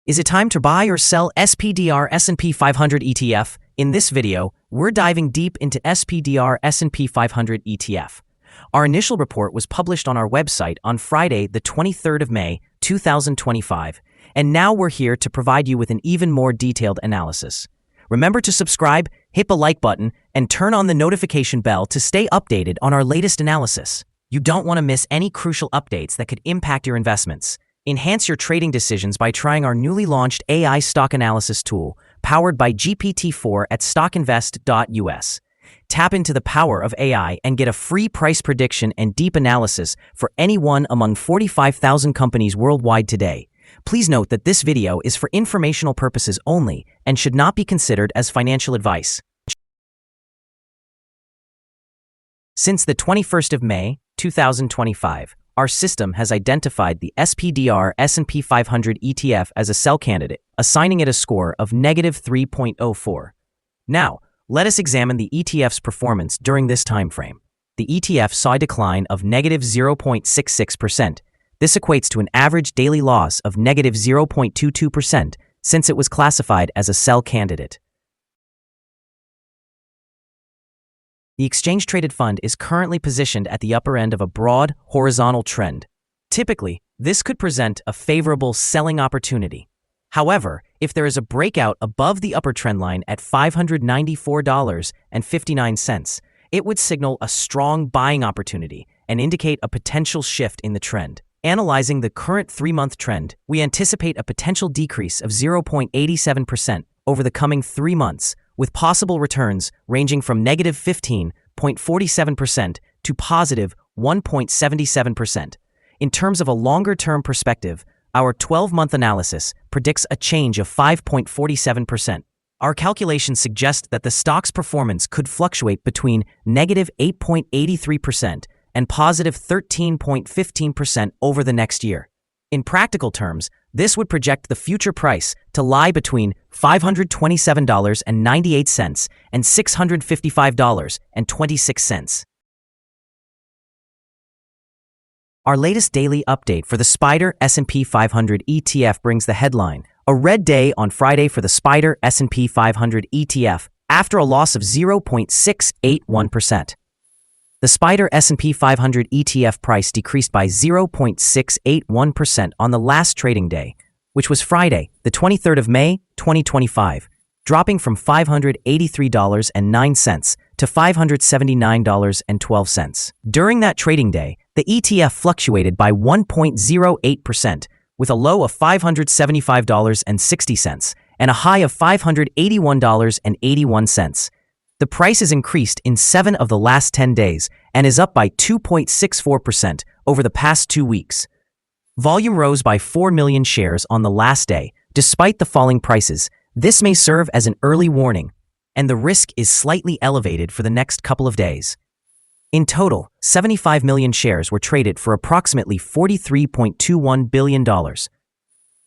Is it time to buy or sell SPDR S&P 500 ETF? In this video, we're diving deep into SPDR S&P 500 ETF. Our initial report was published on our website on Friday, the 23rd of May, 2025, and now we're here to provide you with an even more detailed analysis. Remember to subscribe, hit the like button, and turn on the notification bell to stay updated on our latest analysis. You don't want to miss any crucial updates that could impact your investments. Enhance your trading decisions by trying our newly launched AI stock analysis tool, powered by GPT-4 at StockInvest.us. Tap into the power of AI and get a free price prediction and deep analysis for any one among 45,000 companies worldwide today. Please note that this video is for informational purposes only and should not be considered as financial advice. Since the 21st of May, 2025, our system has identified the SPDR S&P 500 ETF as a sell candidate, assigning it a score of -3.04. Now, let us examine the ETF's performance during this time frame. The ETF saw a decline of -0.66%. This equates to an average daily loss of -0.22% since it was classified as a sell candidate. The exchange-traded fund is currently positioned at the upper end of a broad, horizontal trend. Typically, this could present a favorable selling opportunity. However, if there is a breakout above the upper trend line at $594.59, it would signal a strong buying opportunity and indicate a potential shift in the trend. Analyzing the current 3-month trend, we anticipate a potential decrease of 0.87% over the coming 3 months, with possible returns ranging from -15.47% to +1.77%. In terms of a longer-term perspective, our 12-month analysis predicts a change of 5.47%. Our calculations suggest that the stock's performance could fluctuate between -8.83% and +13.15% over the next year. In practical terms, this would project the future price to lie between $527.98 and $655.26. Our latest daily update for the SPDR S&P 500 ETF brings the headline, "A red day on Friday for the SPDR S&P 500 ETF after a loss of 0.681%. The SPDR S&P 500 ETF price decreased by 0.681% on the last trading day, which was Friday, the 23rd of May, 2025, dropping from $583.09 to $579.12. During that trading day, the ETF fluctuated by 1.08%, with a low of $575.60 and a high of $581.81. The price has increased in 7 of the last 10 days and is up by 2.64% over the past 2 weeks. Volume rose by 4 million shares on the last day. Despite the falling prices, this may serve as an early warning, and the risk is slightly elevated for the next couple of days. In total, 75 million shares were traded for approximately $43.21 billion.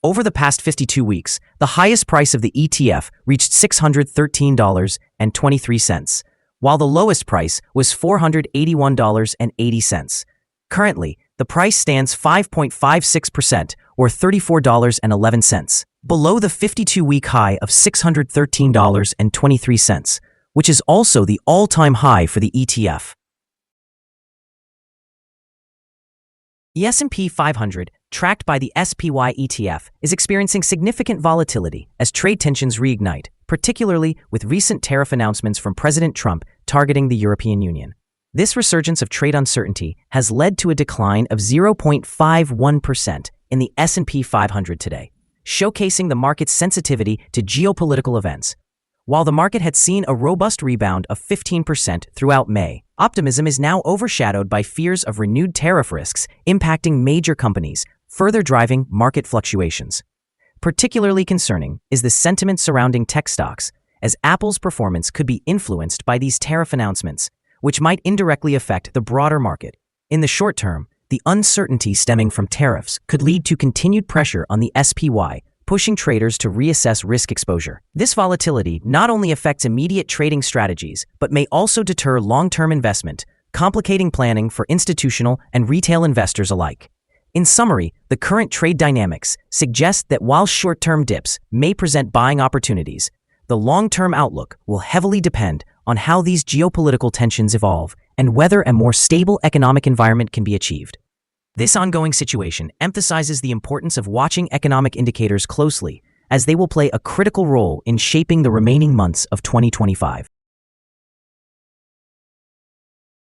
Over the past 52 weeks, the highest price of the ETF reached $613.23, while the lowest price was $481.80. Currently, the price stands 5.56% or $34.11, below the 52-week high of $613.23, which is also the all-time high for the ETF. The S&P 500, tracked by the SPY ETF, is experiencing significant volatility as trade tensions reignite, particularly with recent tariff announcements from President Trump targeting the European Union. This resurgence of trade uncertainty has led to a decline of 0.51% in the S&P 500 today, showcasing the market's sensitivity to geopolitical events. While the market had seen a robust rebound of 15% throughout May, optimism is now overshadowed by fears of renewed tariff risks impacting major companies, further driving market fluctuations. Particularly concerning is the sentiment surrounding tech stocks, as Apple's performance could be influenced by these tariff announcements, which might indirectly affect the broader market. In the short term, the uncertainty stemming from tariffs could lead to continued pressure on the SPY, pushing traders to reassess risk exposure. This volatility not only affects immediate trading strategies, but may also deter long-term investment, complicating planning for institutional and retail investors alike. In summary, the current trade dynamics suggest that while short-term dips may present buying opportunities, the long-term outlook will heavily depend on how these geopolitical tensions evolve and whether a more stable economic environment can be achieved. This ongoing situation emphasizes the importance of watching economic indicators closely, as they will play a critical role in shaping the remaining months of 2025.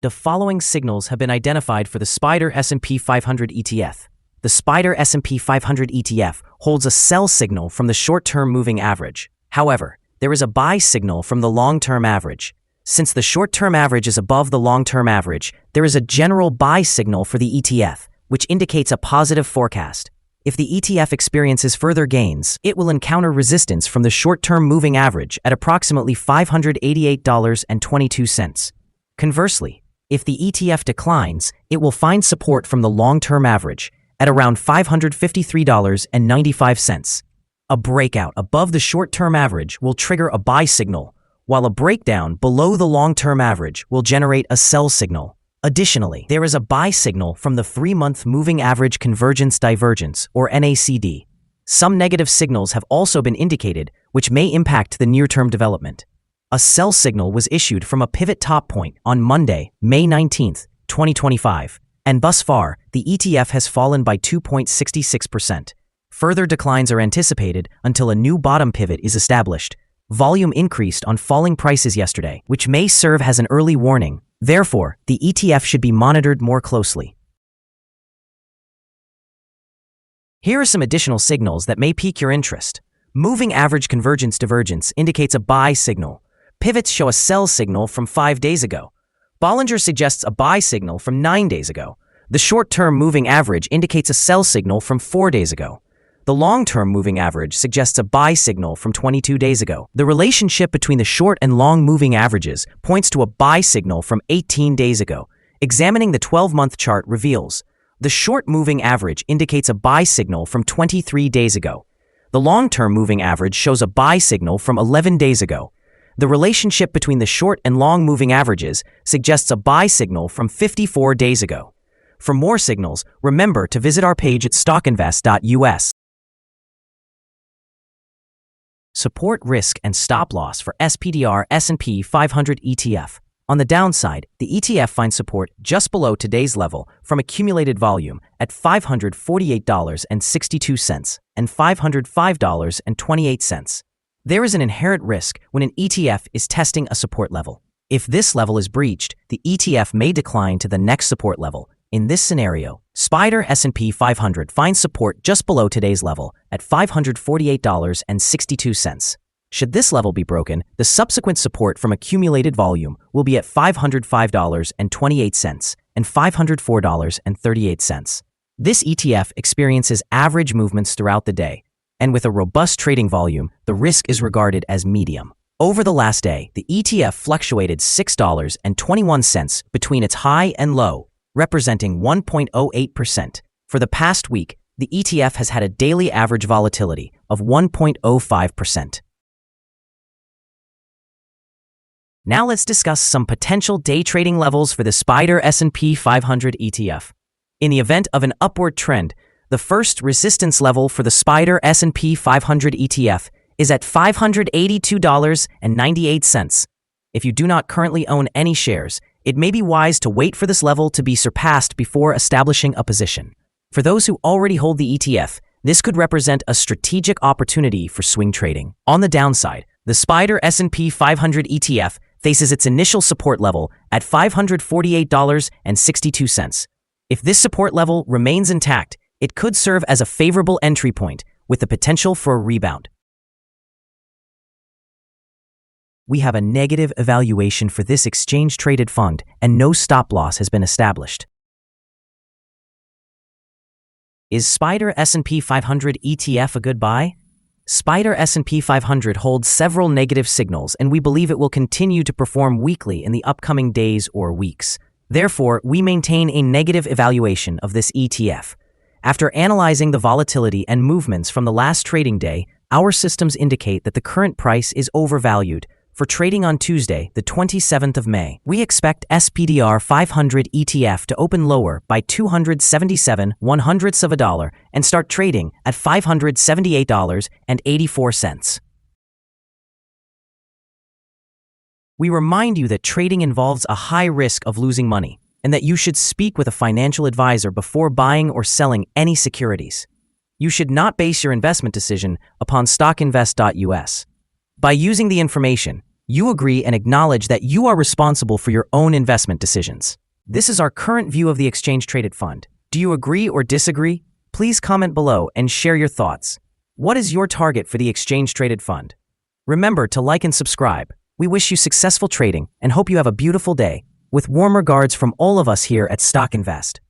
The following signals have been identified for the SPDR S&P 500 ETF. The SPDR S&P 500 ETF holds a sell signal from the short-term moving average. However, there is a buy signal from the long-term average. Since the short-term average is above the long-term average, there is a general buy signal for the ETF, which indicates a positive forecast. If the ETF experiences further gains, it will encounter resistance from the short-term moving average at approximately $588.22. Conversely, if the ETF declines, it will find support from the long-term average at around $553.95. A breakout above the short-term average will trigger a buy signal, while a breakdown below the long-term average will generate a sell signal. Additionally, there is a buy signal from the 3-month moving average convergence divergence, or NACD. Some negative signals have also been indicated, which may impact the near-term development. A sell signal was issued from a pivot top point on Monday, May 19, 2025, and thus far, the ETF has fallen by 2.66%. Further declines are anticipated until a new bottom pivot is established. Volume increased on falling prices yesterday, which may serve as an early warning. Therefore, the ETF should be monitored more closely. Here are some additional signals that may pique your interest. Moving average convergence divergence indicates a buy signal. Pivots show a sell signal from 5 days ago. Bollinger suggests a buy signal from 9 days ago. The short-term moving average indicates a sell signal from 4 days ago. The long-term moving average suggests a buy signal from 22 days ago. The relationship between the short and long moving averages points to a buy signal from 18 days ago. Examining the 12-month chart reveals the short moving average indicates a buy signal from 23 days ago. The long-term moving average shows a buy signal from 11 days ago. The relationship between the short and long moving averages suggests a buy signal from 54 days ago. For more signals, remember to visit our page at StockInvest.us. Support risk and stop loss for SPDR S&P 500 ETF. On the downside, the ETF finds support just below today's level from accumulated volume at $548.62 and $505.28. There is an inherent risk when an ETF is testing a support level. If this level is breached, the ETF may decline to the next support level. In this scenario, SPDR S&P 500 finds support just below today's level at $548.62. Should this level be broken, the subsequent support from accumulated volume will be at $505.28 and $504.38. This ETF experiences average movements throughout the day, and with a robust trading volume, the risk is regarded as medium. Over the last day, the ETF fluctuated $6.21 between its high and low, representing 1.08%. For the past week, the ETF has had a daily average volatility of 1.05%. Now let's discuss some potential day trading levels for the SPDR S&P 500 ETF. In the event of an upward trend, the first resistance level for the SPDR S&P 500 ETF is at $582.98. If you do not currently own any shares, it may be wise to wait for this level to be surpassed before establishing a position. For those who already hold the ETF, this could represent a strategic opportunity for swing trading. On the downside, the SPDR S&P 500 ETF faces its initial support level at $548.62. If this support level remains intact, it could serve as a favorable entry point with the potential for a rebound. We have a negative evaluation for this exchange-traded fund, and no stop loss has been established. Is SPDR S&P 500 ETF a good buy? SPDR S&P 500 holds several negative signals, and we believe it will continue to perform weakly in the upcoming days or weeks. Therefore, we maintain a negative evaluation of this ETF. After analyzing the volatility and movements from the last trading day, our systems indicate that the current price is overvalued. for trading on Tuesday, the 27th of May. We expect SPDR 500 ETF to open lower by 277 of a dollar and start trading at $578.84. We remind you that trading involves a high risk of losing money and that you should speak with a financial advisor before buying or selling any securities. You should not base your investment decision upon StockInvest.us. By using the information, you agree and acknowledge that you are responsible for your own investment decisions. This is our current view of the exchange-traded fund. Do you agree or disagree? Please comment below and share your thoughts. What is your target for the exchange-traded fund? Remember to like and subscribe. We wish you successful trading and hope you have a beautiful day. With warm regards from all of us here at StockInvest.